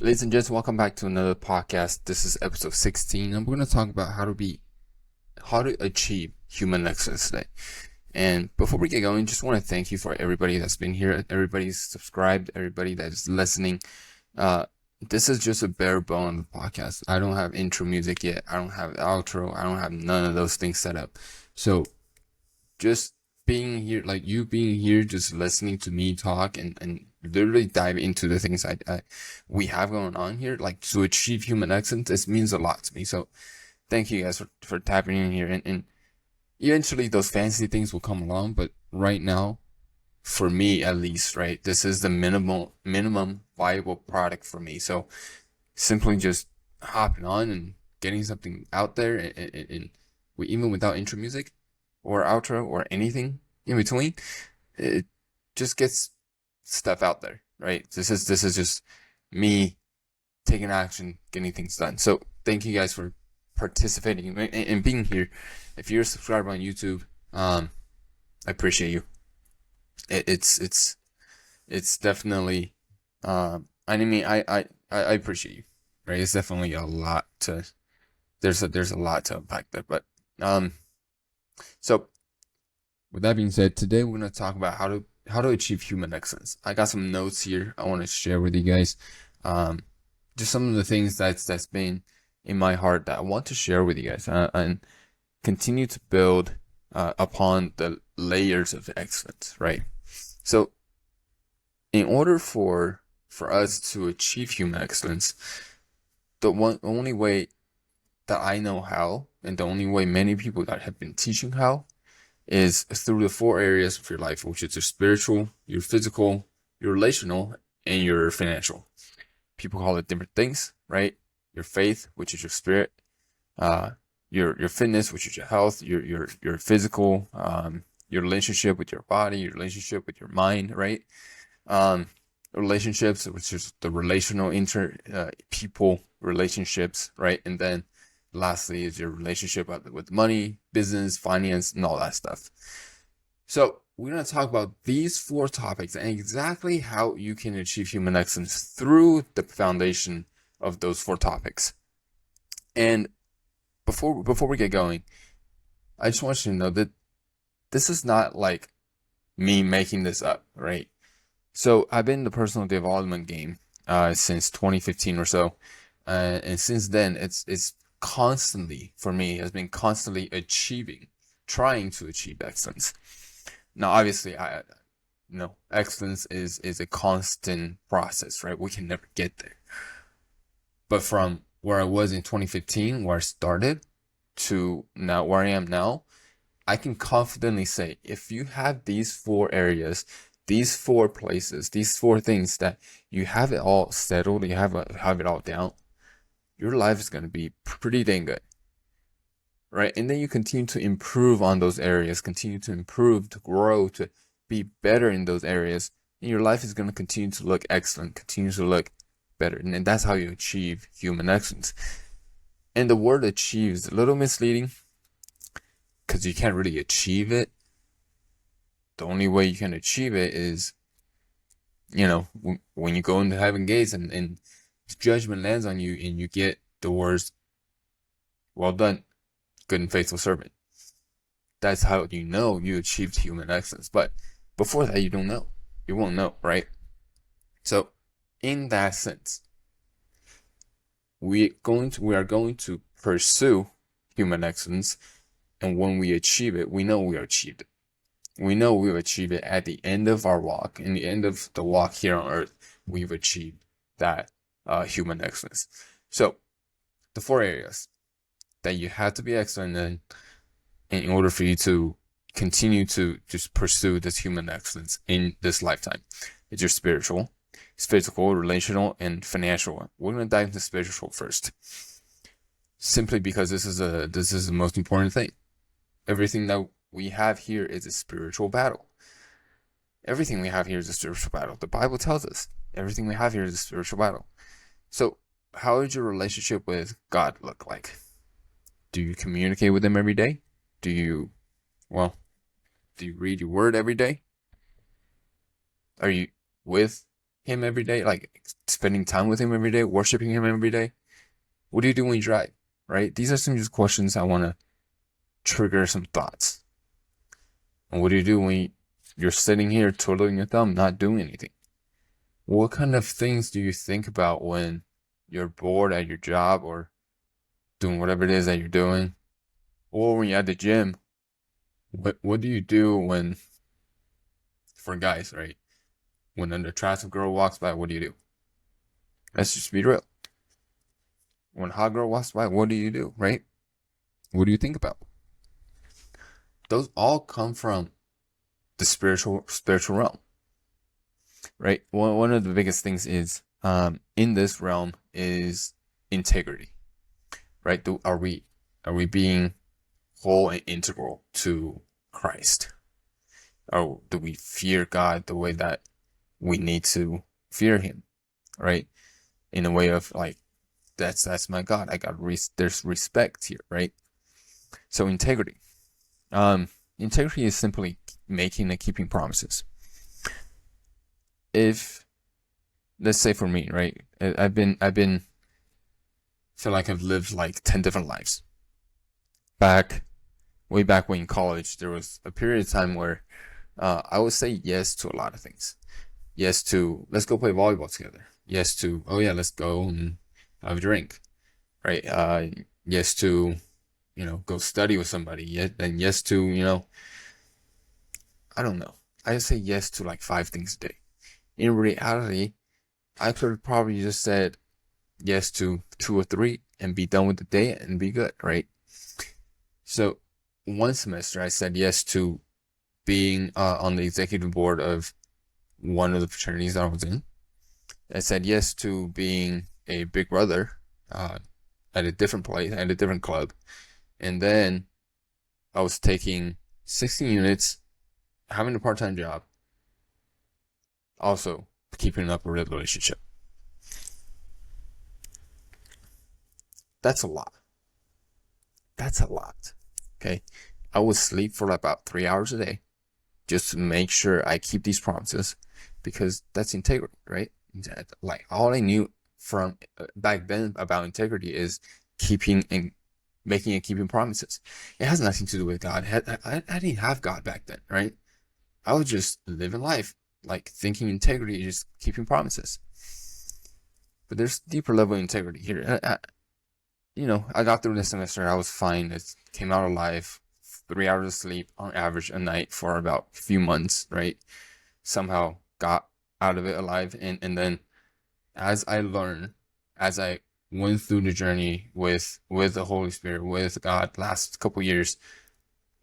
Ladies and gents, welcome back to another podcast. This is episode 16. I'm going to talk about how to achieve human excellence today. And before we get going, just want to thank you for everybody that's been here, everybody's subscribed, everybody that's listening. This is just a bare bone of the podcast. I don't have intro music yet. I don't have outro. I don't have none of those things set up. So just being here, like you being here, just listening to me talk and literally dive into the things we have going on here, like to achieve human excellence, this means a lot to me. So thank you guys for tapping in here, and eventually those fancy things will come along. But right now, for me at least, right, this is the minimum viable product for me. So simply just hopping on and getting something out there, and even without intro music or outro or anything in between, it just gets stuff out there, right? This is just me taking action, getting things done. So thank you guys for participating and being here. If you're a subscriber on YouTube, I appreciate you. It's definitely I appreciate you, right? It's definitely a lot to there's a lot to unpack there, but so with that being said, today we're going to talk about how to achieve human excellence. I got some notes here I want to share with you guys. Just some of the things that's been in my heart that I want to share with you guys, and continue to build upon the layers of excellence, right? So in order for us to achieve human excellence, the only way that I know how, and the only way many people that have been teaching how, is through the 4 areas of your life, which is your spiritual, your physical, your relational, and your financial. People call it different things, right? Your faith, which is your spirit, your fitness, which is your health, your physical, your relationship with your body, your relationship with your mind, right? Relationships, which is the relational people relationships, right? And then lastly is your relationship with money, business, finance, and all that stuff. So we're going to talk about these 4 topics and exactly how you can achieve human excellence through the foundation of those 4 topics. And before we get going, I just want you to know that this is not like me making this up, right? So I've been in the personal development game since 2015 or so, and since then it's constantly, for me, has been constantly trying to achieve excellence. Now, obviously, excellence is a constant process, right? We can never get there. But from where I was in 2015, where I started, to now where I am now, I can confidently say, if you have these 4 areas, these 4 places, these 4 things, that you have it all settled, you have it all down, your life is going to be pretty dang good, right? And then you continue to improve on those areas, continue to improve, to grow, to be better in those areas, and your life is going to continue to look excellent, continue to look better. And that's how you achieve human excellence. And the word achieve is a little misleading, because you can't really achieve it. The only way you can achieve it is, when you go into heaven gates and judgment lands on you and you get the words, "Well done, good and faithful servant." That's how you know you achieved human excellence. But before that, you don't know. You won't know, right? So in that sense, we are going to pursue human excellence, and when we achieve it, we know we achieved it. We know we've achieved it at the end of our walk. In the end of the walk here on earth, we've achieved that human excellence. So the 4 areas that you have to be excellent in order for you to continue to just pursue this human excellence in this lifetime. It's your spiritual, physical, relational, and financial. We're going to dive into spiritual first, simply because this is the most important thing. Everything that we have here is a spiritual battle. Everything we have here is a spiritual battle. The Bible tells us everything we have here is a spiritual battle. So how does your relationship with God look like? Do you communicate with him every day? Do you read your word every day? Are you with him every day, like spending time with him every day, worshiping him every day? What do you do when you drive, right? These are some just questions I want to trigger some thoughts. And what do you do when you're sitting here twiddling your thumb, not doing anything? What kind of things do you think about when you're bored at your job or doing whatever it is that you're doing? Or when you're at the gym, what do you do when, for guys, right? When an attractive girl walks by, what do you do? Let's just be real. When a hot girl walks by, what do you do, right? What do you think about? Those all come from the spiritual realm, right? One of the biggest things is in this realm is integrity, right? Are we being whole and integral to Christ? Or do we fear God the way that we need to fear Him, right? In a way of like, that's my God. There's respect here, right? So integrity. Integrity is simply making and keeping promises. If, let's say for me, right? Feel like I've lived like 10 different lives. Way back when in college, there was a period of time where I would say yes to a lot of things. Yes to, let's go play volleyball together. Yes to, oh yeah, let's go and have a drink, right? Yes to, go study with somebody. And yes to, I don't know. I just say yes to like 5 things a day. In reality, I could have probably just said yes to 2 or 3 and be done with the day and be good, right? So one semester I said yes to being on the executive board of one of the fraternities that I was in. I said yes to being a big brother at a different place, at a different club. And then I was taking 16 units, having a part-time job, also keeping up a relationship. That's a lot. Okay. I would sleep for about 3 hours a day just to make sure I keep these promises, because that's integrity, right? Like all I knew from back then about integrity is keeping and making and keeping promises. It has nothing to do with God. I didn't have God back then, right? I was just living life, like thinking integrity is just keeping promises. But there's deeper level of integrity here. I got through this semester. I was fine. It came out alive. 3 hours of sleep on average a night for about a few months, right? Somehow got out of it alive. And then as I learned, as I went through the journey with the Holy Spirit, with God last couple years,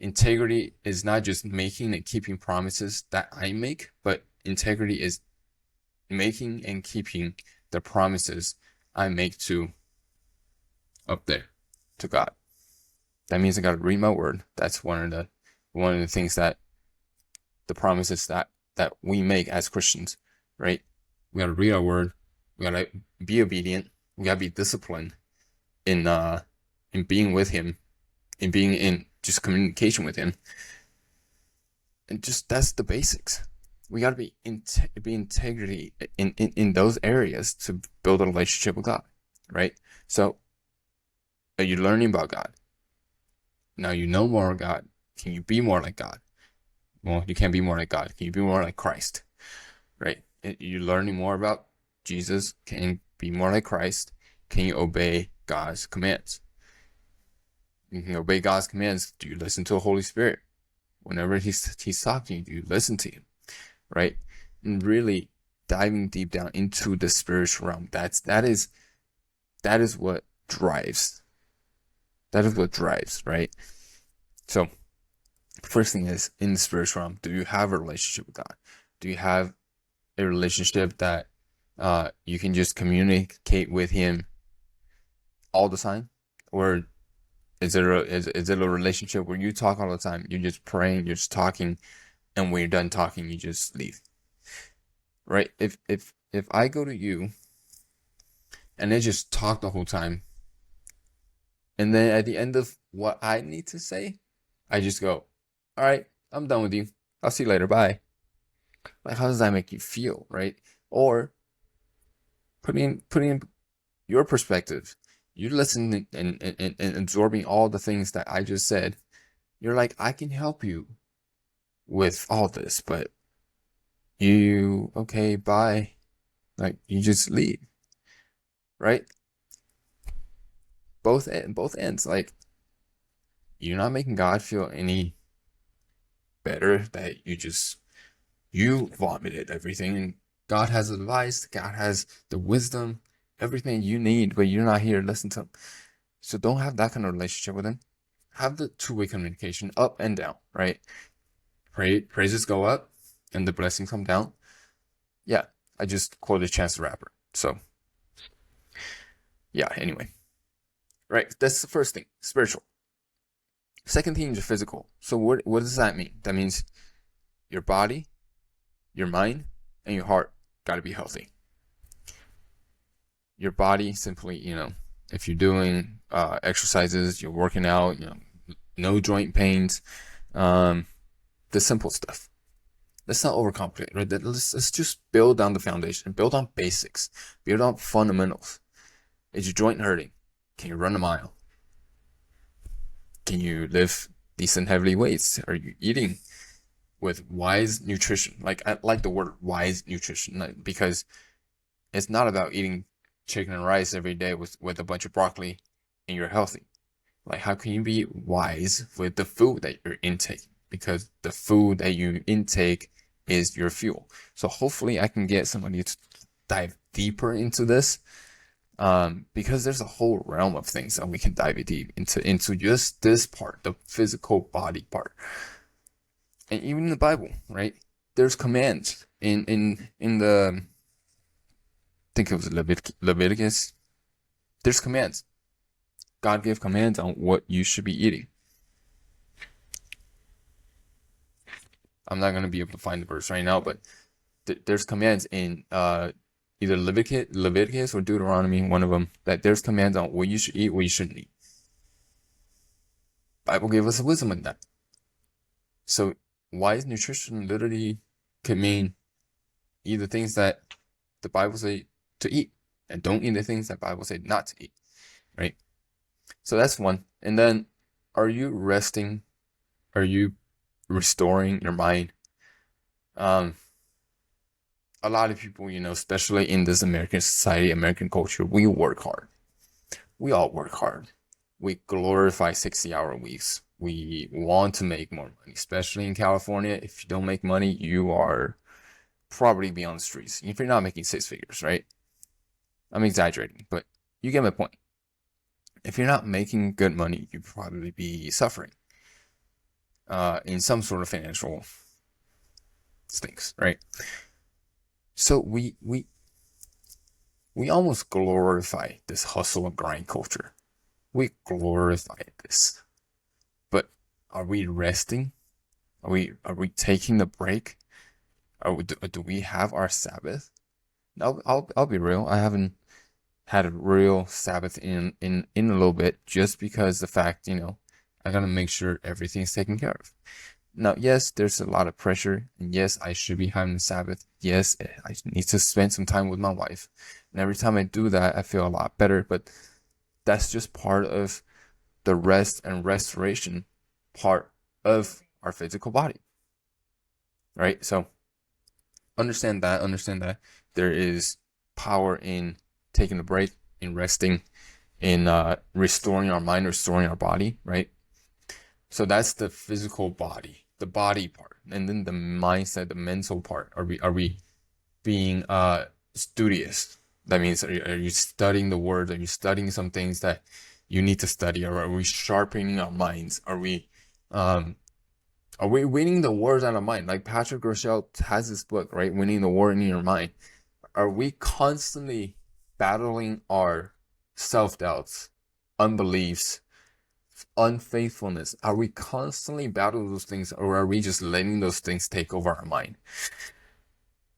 integrity is not just making and keeping promises that I make, but integrity is making and keeping the promises I make to up there, to God. That means I got to read my word. That's one of the things that the promises that we make as Christians, right? We got to read our word. We got to be obedient. We got to be disciplined in being with Him, in being in just communication with Him. And just that's the basics. We got to be integrity in those areas to build a relationship with God, right? So, are you learning about God? Now you know more of God. Can you be more like God? Well, you can't be more like God. Can you be more like Christ? Right? You're learning more about Jesus. Can you be more like Christ? Can you obey God's commands? You can obey God's commands. Do you listen to the Holy Spirit? Whenever He's talking, do you listen to Him? Right? And really diving deep down into the spiritual realm. That is what drives. That is what drives, right? So, first thing is, in the spiritual realm, do you have a relationship with God? Do you have a relationship that you can just communicate with Him all the time? Or is it a relationship where you talk all the time? You're just praying, you're just talking, and when you're done talking, you just leave. Right? If I go to you and I just talk the whole time, and then at the end of what I need to say, I just go, all right, I'm done with you. I'll see you later. Bye. Like, how does that make you feel, right? Or putting your perspective. You're listening and absorbing all the things that I just said. You're like, I can help you with all this, but okay, bye. Like, you just leave, right? Both ends. Like, you're not making God feel any better that you vomited everything, and God has advice, God has the wisdom, everything you need, but you're not here to listen to him. So don't have that kind of relationship with him. Have the two-way communication, up and down, right? Praises go up and the blessings come down. Yeah, I just quoted Chance the Rapper. So yeah, anyway. Right, that's the first thing, spiritual. Second thing is physical. So what does that mean? That means your body, your mind, and your heart got to be healthy. Your body, simply, if you're doing exercises, you're working out, no joint pains, the simple stuff. Let's not overcomplicate, right? Let's just build on the foundation, build on basics, build on fundamentals. Is your joint hurting? Can you run a mile? Can you lift decent heavy weights? Are you eating with wise nutrition? Like, I like the word wise nutrition, because it's not about eating chicken and rice every day with a bunch of broccoli and you're healthy. Like, how can you be wise with the food that you're intaking? Because the food that you intake is your fuel. So hopefully I can get somebody to dive deeper into this, because there's a whole realm of things that we can dive deep into just this part, the physical body part. And even in the Bible, right? There's commands in the, I think it was Leviticus. There's commands. God gave commands on what you should be eating. I'm not going to be able to find the verse right now, but there's commands in either Leviticus or Deuteronomy, one of them, that there's commands on what you should eat, what you shouldn't eat. Bible gave us wisdom in that. So wise nutrition literally could mean eat the things that the Bible say to eat, and don't eat the things that Bible say not to eat, right? So that's one. And then, are you resting? Are you restoring your mind? A lot of people, especially in this American society, American culture, we work hard. We all work hard. We glorify 60-hour weeks. We want to make more money, especially in California. If you don't make money, you are probably be on the streets. If you're not making six figures, right? I'm exaggerating, but you get my point. If you're not making good money, you probably be suffering in some sort of financial stinks, right? So we almost glorify this hustle and grind culture. We glorify this. But are we resting? Are we taking the break? Do we have our Sabbath? No, I'll be real. I haven't had a real Sabbath in a little bit, just because the fact, I gotta make sure everything's taken care of. Now, yes, there's a lot of pressure, and yes, I should be having the Sabbath. Yes, I need to spend some time with my wife, and every time I do that, I feel a lot better. But that's just part of the rest and restoration part of our physical body, right? So understand that there is power in taking a break, in resting, in restoring our mind, restoring our body, right? So that's the physical body, the body part, and then the mindset, the mental part. Are we being studious? That means, are you studying the word? Are you studying some things that you need to study? Or are we sharpening our minds? Are we winning the wars out of mind? Like Patrick Rochelle has this book, right? Winning the war in your mind. Are we constantly battling our self-doubts, unbeliefs, unfaithfulness? Are we constantly battling those things, or are we just letting those things take over our mind?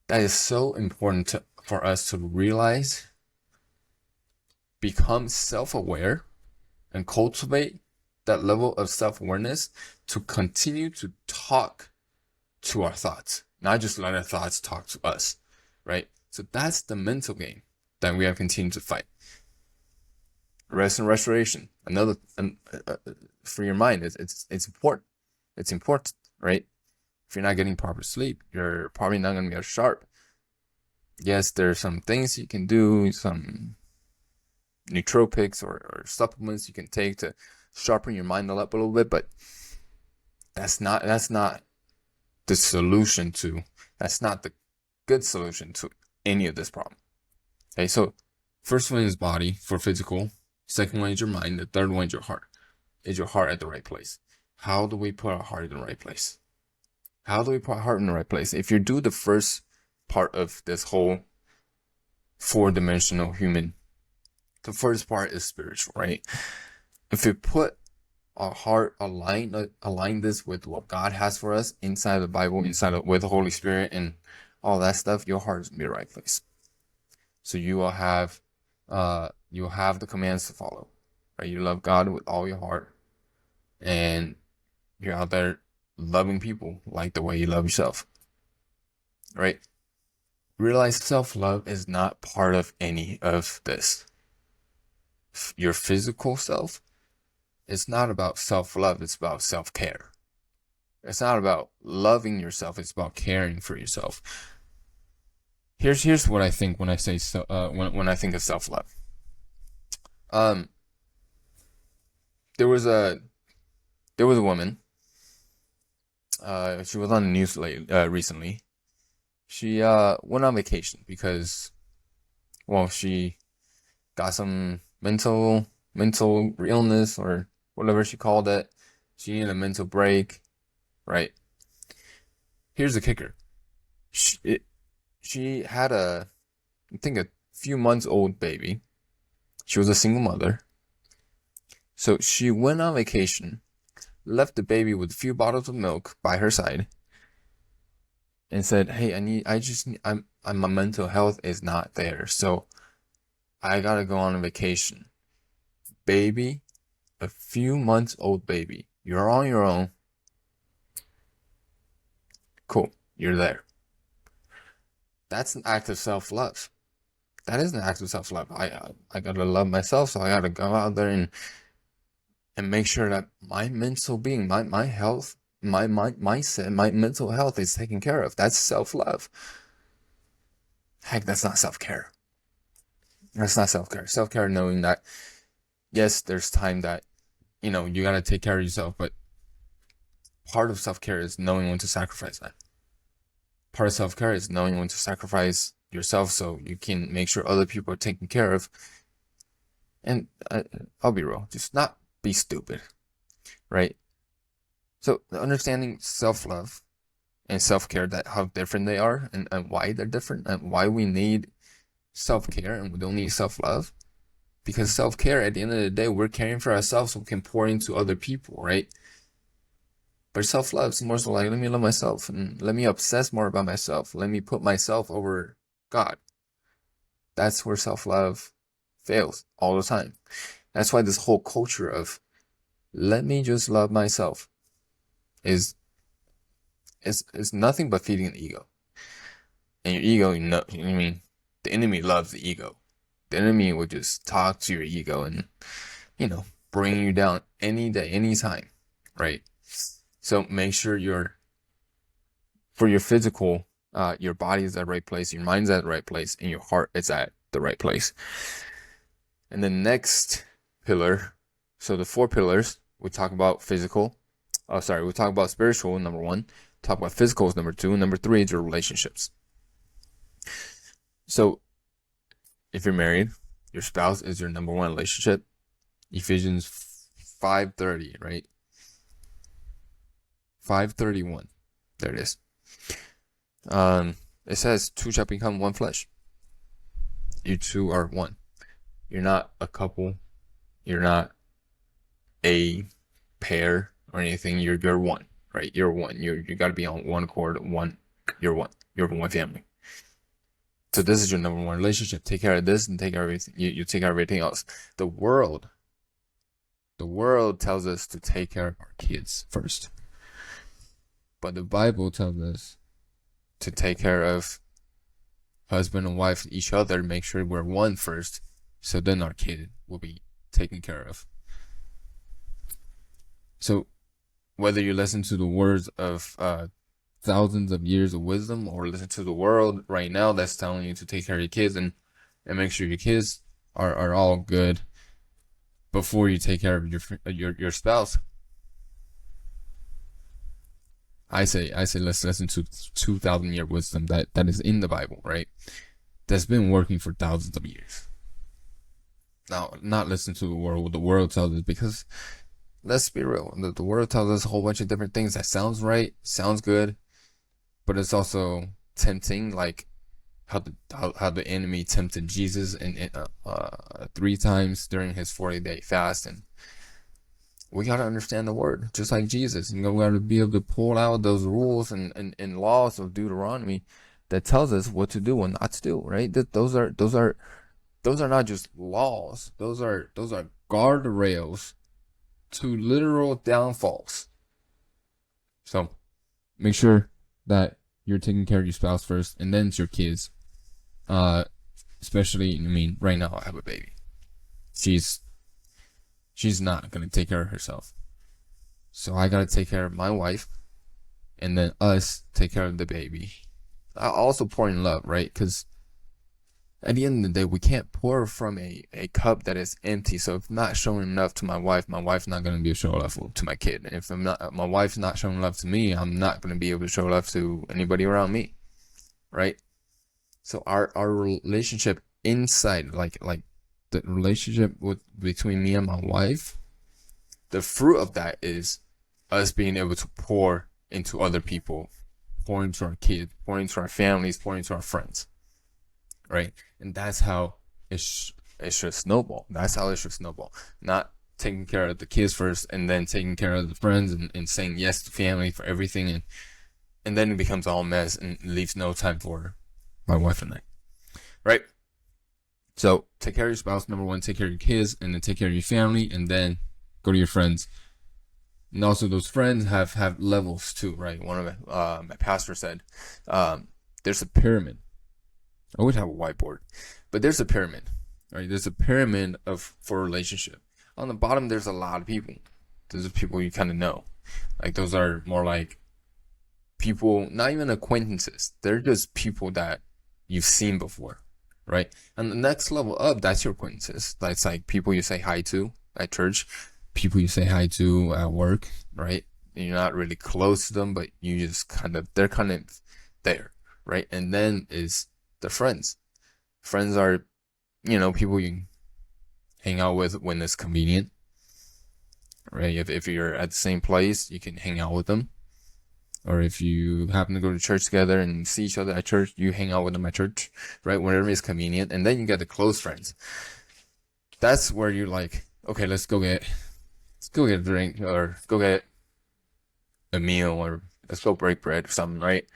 That is so important for us to realize, become self-aware, and cultivate that level of self-awareness to continue to talk to our thoughts, not just let our thoughts talk to us, right? So that's the mental game that we have continued to fight. Rest and restoration, another for your mind. It's important. It's important, right? If you're not getting proper sleep, you're probably not going to be as sharp. Yes, there's some things you can do, some nootropics or supplements you can take to sharpen your mind up a little bit, but that's not the solution to, that's not the good solution to any of this problem. Okay, so first one is body for physical. Second one is your mind. The third one is your heart. Is your heart at the right place? How do we put our heart in the right place? How do we put our heart in the right place? If you do the first part of this whole four-dimensional human, the first part is spiritual, right? If we put our heart, align this with what God has for us inside the Bible, with the Holy Spirit and all that stuff, your heart is in the right place. So you will have the commands to follow, right? You love God with all your heart, and you're out there loving people like the way you love yourself, right? Realize self-love is not part of any of this. Your physical self, it's not about self-love, it's about self-care. It's not about loving yourself, it's about caring for yourself. Here's what I think when I say when I think of self-love. There was a woman. She was on the news recently. She went on vacation because, well, she got some mental illness or whatever she called it. She needed a mental break, right? Here's the kicker. She had I think a few months old baby. She was a single mother. So she went on vacation, left the baby with a few bottles of milk by her side, and said, "Hey, my mental health is not there, so I gotta go on a vacation." Baby, a few months old baby, you're on your own. Cool, you're there. That's an act of self-love. That is an act of self-love. I gotta love myself, so I gotta go out there and make sure that my mental being, my health, my mindset, my mental health is taken care of. That's self-love. Heck, that's not self-care. That's not self-care. Self-care knowing that, yes, there's time that, you gotta take care of yourself, but part of self-care is knowing when to sacrifice that. Part of self-care is knowing when to sacrifice yourself so you can make sure other people are taken care of. And I'll be real, just not be stupid, right? So understanding self-love and self-care, that how different they are and why they're different and why we need self-care and we don't need self-love. Because self-care, at the end of the day, we're caring for ourselves so we can pour into other people, right? But self-love is more so like, let me love myself and let me obsess more about myself. Let me put myself over God. That's where self-love fails all the time. That's why this whole culture of let me just love myself is nothing but feeding an ego. And your ego, the enemy loves the ego. The enemy will just talk to your ego and, bring you down any day, anytime, right? So make sure for your physical, your body is at the right place, your mind's at the right place, and your heart is at the right place. And the next pillar, so the 4 pillars, we talk about physical. We talk about spiritual, number 1. Talk about physical is number 2. And number 3 is your relationships. So if you're married, your spouse is your number 1 relationship. Ephesians 5:30, right? 5:31. There it is. It says, 2 shall become one flesh. You two are one. You're not a couple. You're not a pair or anything. You're one, right? You're one. You got to be on one accord. You're one. You're one family. So this is your number 1 relationship. Take care of this and take care of everything. You take care of everything else. The world tells us to take care of our kids first. But the Bible tells us to take care of husband and wife, each other, make sure we're one first, so then our kid will be taken care of. So whether you listen to the words of thousands of years of wisdom, or listen to the world right now that's telling you to take care of your kids and make sure your kids are all good before you take care of your spouse, I say let's listen to 2,000-year wisdom that is in the Bible, right? That's been working for thousands of years. Now, not listen to the world, what the world tells us, because let's be real, the world tells us a whole bunch of different things that sounds right, sounds good, but it's also tempting, like how the enemy tempted Jesus in 3 times during his 40-day fast. And we got to understand the word, just like Jesus. We got to be able to pull out those rules and laws of Deuteronomy that tells us what to do and not to do, right? Those are not just laws. Those are guardrails to literal downfalls. So make sure that you're taking care of your spouse first, and then it's your kids. Especially, I mean, right now I have a baby. She's not gonna take care of herself, so I gotta take care of my wife, and then us take care of the baby. I also pour in love, right? Because at the end of the day, we can't pour from a cup that is empty. So if I'm not showing enough to my wife's not going to be able to show love to my kid. And if my wife's not showing love to me, I'm not going to be able to show love to anybody around me, right? So our relationship inside, like the relationship between me and my wife, the fruit of that is us being able to pour into other people, pour into our kids, pour into our families, pour into our friends. Right? And that's how it should snowball. That's how it should snowball. Not taking care of the kids first and then taking care of the friends and saying yes to family for everything, and then it becomes all mess and leaves no time for my wife and I. Right? So take care of your spouse, number 1, take care of your kids, and then take care of your family, and then go to your friends. And also those friends have levels too, right? One of my pastor said, there's a pyramid. I would have a whiteboard, but there's a pyramid, right? There's a pyramid for relationship. On the bottom, there's a lot of people. Those are people you kind of know. Like, those are more like people, not even acquaintances. They're just people that you've seen before, right? And the next level up, that's your acquaintances. That's like people you say hi to at church, people you say hi to at work, right? And you're not really close to them, but you just they're kind of there, right? And then is the friends. Friends are, people you hang out with when it's convenient, right? If you're at the same place, you can hang out with them. Or if you happen to go to church together and see each other at church, you hang out with them at church, right? Whenever it's convenient. And then you get the close friends. That's where you're like, okay, let's go get a drink, or go get a meal, or let's go break bread or something, right?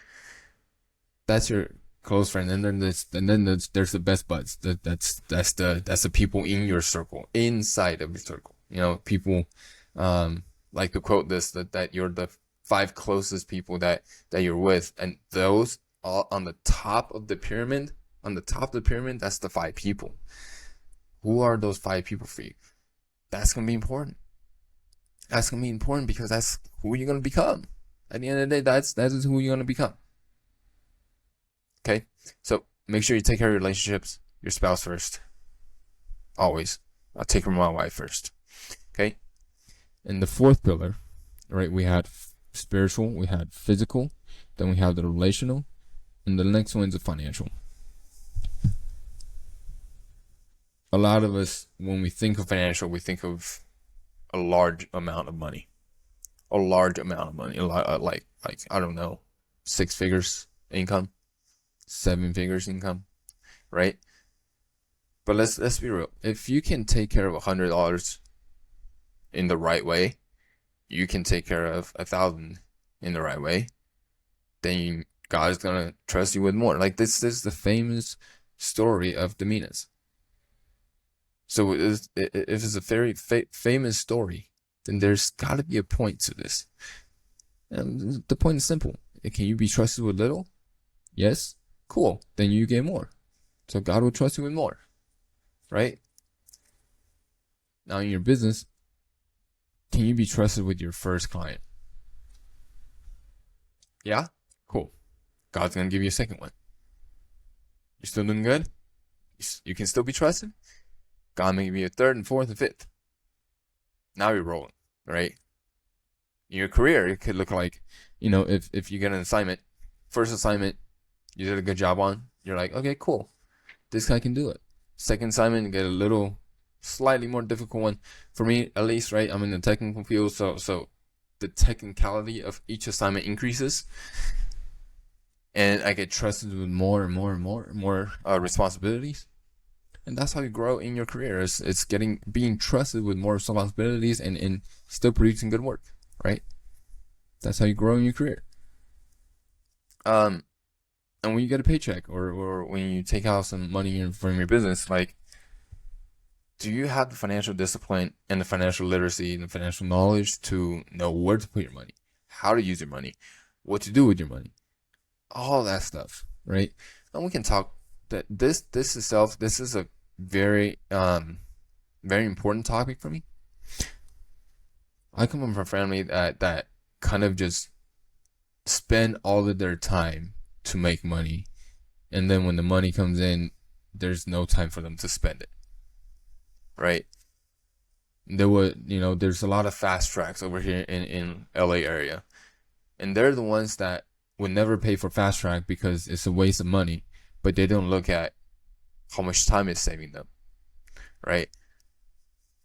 That's your close friend. And then there's the best buds. That's the people in your circle, inside of your circle. People like to quote this, that you're the 5 closest people that you're with, and those all on the top of the pyramid. On the top of the pyramid, that's the 5 people. Who are those 5 people for you? That's gonna be important. That's gonna be important because that's who you're gonna become. At the end of the day, that is who you're gonna become. Okay, so make sure you take care of your relationships, your spouse first. Always. I'll take care of my wife first. Okay, and the 4th pillar, right? We had spiritual, we had physical, then we have the relational, and the next one is the financial. A lot of us, when we think of financial, we think of a large amount of money. A large amount of money. A lot, like I don't know, 6 figures income, 7 figures income, right? But let's be real. If you can take care of $100 in the right way, you can take care of 1,000 in the right way. Then God is gonna trust you with more. Like, this is the famous story of the Minas. So if it's a very famous story, then there's got to be a point to this. And the point is simple. Can you be trusted with little? Yes. Cool. Then you get more. So God will trust you with more, right? Now in your business, can you be trusted with your first client? Yeah? Cool. God's going to give you a second one. You're still doing good? You can still be trusted? God may give you a third and fourth and fifth. Now you're rolling, right? In your career, it could look like, if you get an assignment, first assignment, you did a good job on, you're like, okay, cool. This guy can do it. Second assignment, you get a little, slightly more difficult one. For me, at least, right? I'm in the technical field, so the technicality of each assignment increases. And I get trusted with more and more and more responsibilities. And that's how you grow in your career. It's being trusted with more responsibilities and still producing good work, right? That's how you grow in your career. And when you get a paycheck or when you take out some money from your business, like, do you have the financial discipline and the financial literacy and the financial knowledge to know where to put your money, how to use your money, what to do with your money, all that stuff, right? And we can talk that this is a very very important topic for me. I come from a family that kind of just spend all of their time to make money, and then when the money comes in, there's no time for them to spend it, right? There's a lot of fast tracks over here in LA area, and they're the ones that would never pay for fast track because it's a waste of money, but they don't look at how much time it's saving them, right?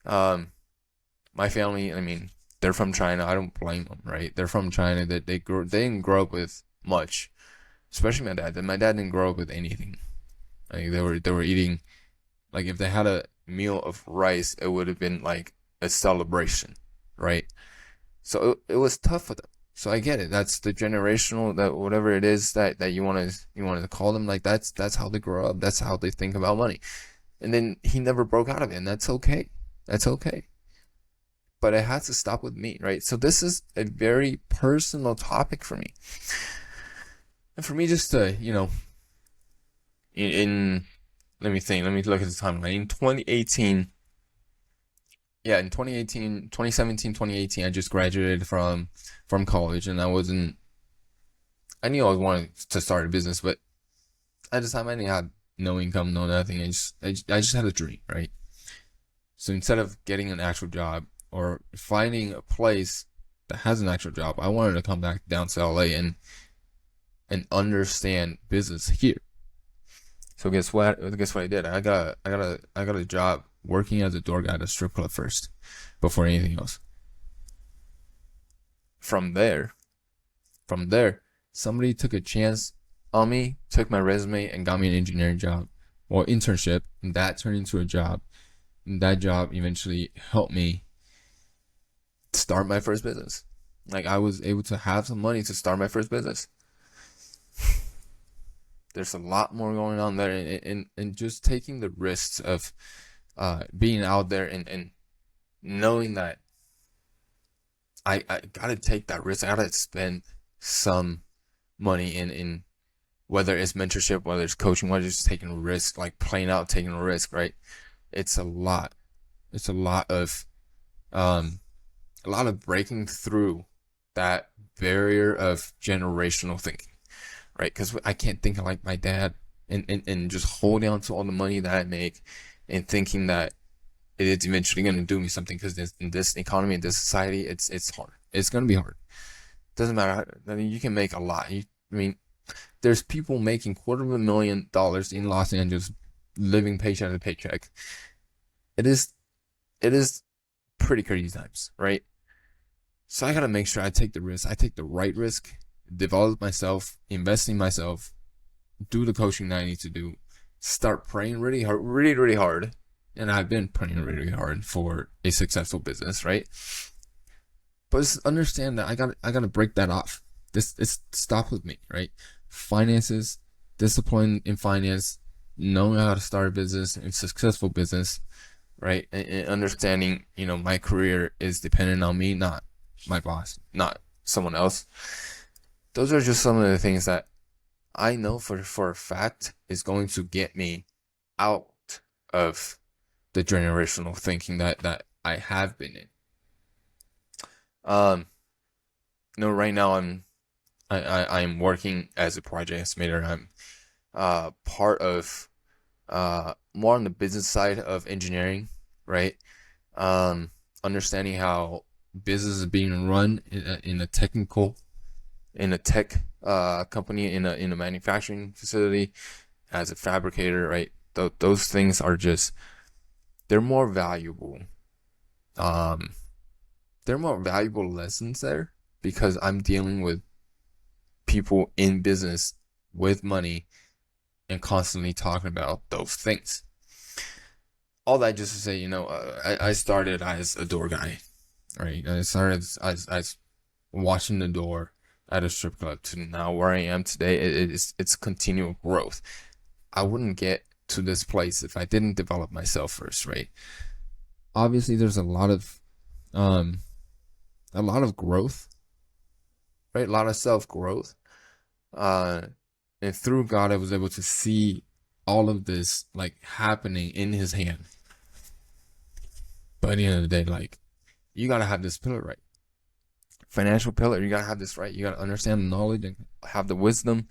My family, I mean, they're from China. I don't blame them, right? They're from China. That they didn't grow up with much, especially my dad. My dad didn't grow up with anything. Like they were eating, like if they had a meal of rice, it would have been like a celebration, right? So it was tough for them. So I get it. That's the generational, that whatever it is that you want to call them, like that's how they grow up. That's how they think about money. And then he never broke out of it, and that's okay. That's okay. But it has to stop with me, right? So this is a very personal topic for me. And for me just to, let me think, let me look at the timeline. In 2018, yeah, in 2017, 2018, I just graduated from college, and I knew I wanted to start a business, but at the time I didn't have no income, no nothing. I just had a dream, right? So instead of getting an actual job or finding a place that has an actual job, I wanted to come back down to LA and understand business here. So guess what I did? I got a job working as a door guy at a strip club first, before anything else. From there, somebody took a chance on me, took my resume, and got me an engineering job or internship, and that turned into a job. And that job eventually helped me start my first business. Like, I was able to have some money to start my first business. There's a lot more going on there, and just taking the risks of being out there and knowing that I gotta take that risk. I gotta spend some money in whether it's mentorship, whether it's coaching, whether it's taking a risk, like playing out, taking a risk, right? It's a lot. It's a lot of breaking through that barrier of generational thinking, right? Because I can't think like my dad and just holding on to all the money that I make and thinking that it is eventually going to do me something, because in this economy, in this society, it's hard. It's going to be hard. Doesn't matter. I mean, you can make a lot. There's people making $250,000 in Los Angeles, living paycheck to paycheck. It is pretty crazy times, right? So I gotta make sure I take the risk. I take the right risk, develop myself, invest in myself, do the coaching that I need to do, start praying really hard, really hard. And I've been praying really hard for a successful business, right? But just understand that I gotta break that off. It's stop with me, right? Finances, discipline in finance, knowing how to start a business, a successful business, right? And understanding, my career is dependent on me, not my boss, not someone else. Those are just some of the things that I know for a fact is going to get me out of the generational thinking that I have been in. Right now I'm working as a project estimator. I'm part of more on the business side of engineering, right? Understanding how business is being run in a tech company, in a manufacturing facility, as a fabricator, right? Those things are just, they're more valuable. They're more valuable lessons there because I'm dealing with people in business with money and constantly talking about those things. All that just to say, I started as a door guy, right? I started as watching the door at a strip club to now where I am today. It's continual growth. I wouldn't get to this place if I didn't develop myself first, right? Obviously, there's a lot of growth, right? A lot of self growth. And through God, I was able to see all of this like happening in His hand. But at the end of the day, like, you gotta have this pillar right. Financial pillar, you gotta have this right. You gotta understand the knowledge and have the wisdom,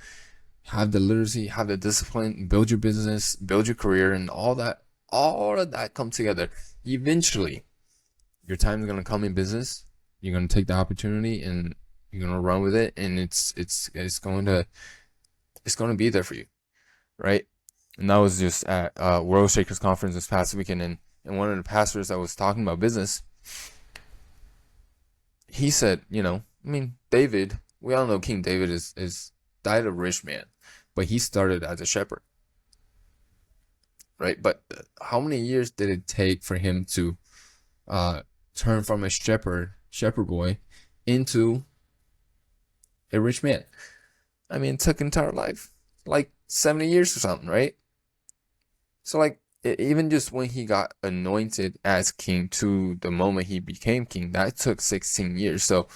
have the literacy, have the discipline, build your business, build your career, and all of that come together. Eventually, your time is gonna come in business. You're gonna take the opportunity and you're gonna run with it, and it's going to be there for you, right? And that was just at World Shakers Conference this past weekend, and one of the pastors that was talking about business, he said, David, we all know King David is died a rich man, but he started as a shepherd, right? But how many years did it take for him to turn from a shepherd boy into a rich man? I mean, it took entire life, like 70 years or something, right? So like, even just when he got anointed as king to the moment he became king, that took 16 years. So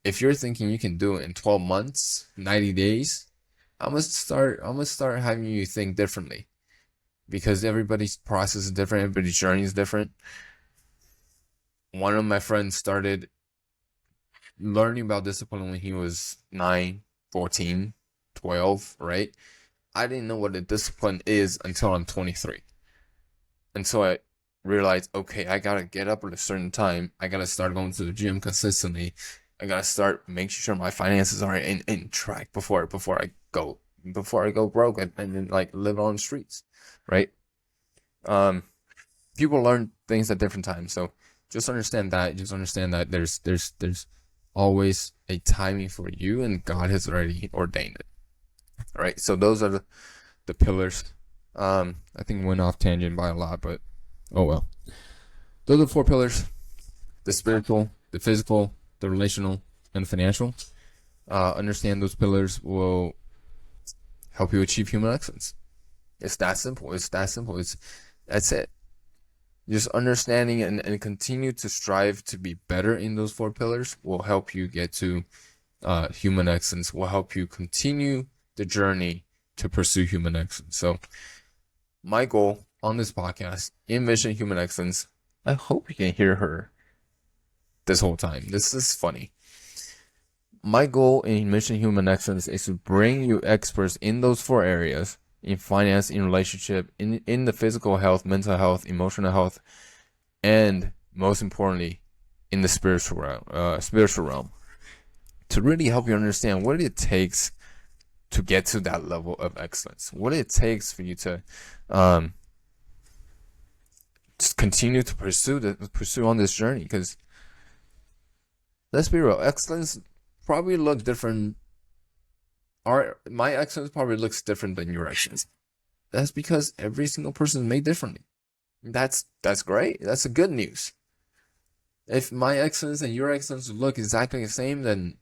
if you're thinking you can do it in 12 months, 90 days, I'm gonna start having you think differently, because everybody's process is different, everybody's journey is different. One of my friends started learning about discipline when he was 9, 14, 12, right? I didn't know what a discipline is until I'm 23. And so I realized, okay, I gotta get up at a certain time. I gotta start going to the gym consistently. I gotta start making sure my finances are in track before I go broke and then like live on the streets, right? People learn things at different times, so just understand that. Just understand that there's always a timing for you, and God has already ordained it. All right, so those are the pillars. I think went off tangent by a lot, but oh well. Those are the 4 pillars: the spiritual, the physical, the relational, and the financial. Understand those pillars will help you achieve human excellence. It's that simple. That's it. Just understanding and continue to strive to be better in those 4 pillars will help you get to human excellence, will help you continue the journey to pursue human excellence. So my goal on this podcast, in Mission Human Excellence, I hope you can hear her this whole time. This is funny. My goal in Mission Human Excellence is to bring you experts in those 4 areas: in finance, in relationship, in the physical health, mental health, emotional health, and most importantly, in the spiritual realm, to really help you understand what it takes to get to that level of excellence, what it takes for you to just continue to pursue on this journey. Because let's be real, excellence probably look different. My excellence probably looks different than your excellence. That's because every single person is made differently. That's great. That's the good news. If my excellence and your excellence look exactly the same, then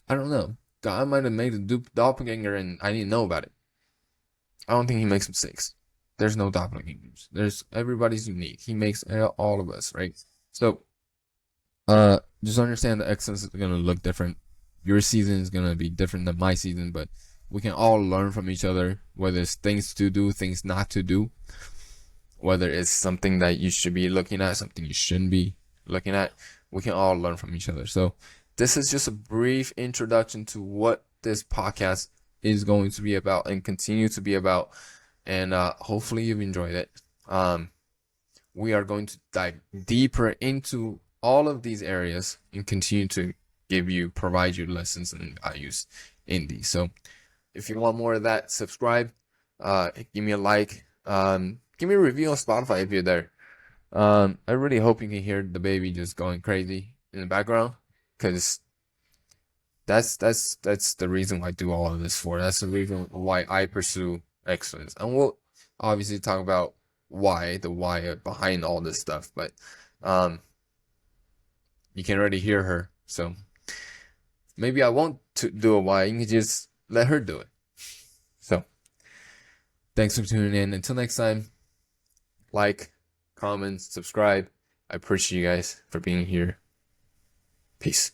I don't know. God might have made a doppelganger and I didn't know about it. I don't think He makes mistakes. There's no doppelgangers. Everybody's unique. He makes all of us, right? So, just understand the excellence is gonna look different. Your season is gonna be different than my season, but We can all learn from each other, whether it's things to do, things not to do, whether it's something that you should be looking at, something you shouldn't be looking at. We can all learn from each other. So this is just a brief introduction to what this podcast is going to be about and continue to be about. And hopefully you've enjoyed it. We are going to dive deeper into all of these areas and continue to provide you lessons and values in these. So if you want more of that, subscribe, give me a like, give me a review on Spotify if you're there. I really hope you can hear the baby just going crazy in the background, because that's the reason why I do all of this for. That's the reason why I pursue excellence. And we'll obviously talk about the why behind all this stuff, but you can already hear her. So maybe I won't do a why. You can just let her do it. So thanks for tuning in. Until next time, like, comment, subscribe. I appreciate you guys for being here. Peace.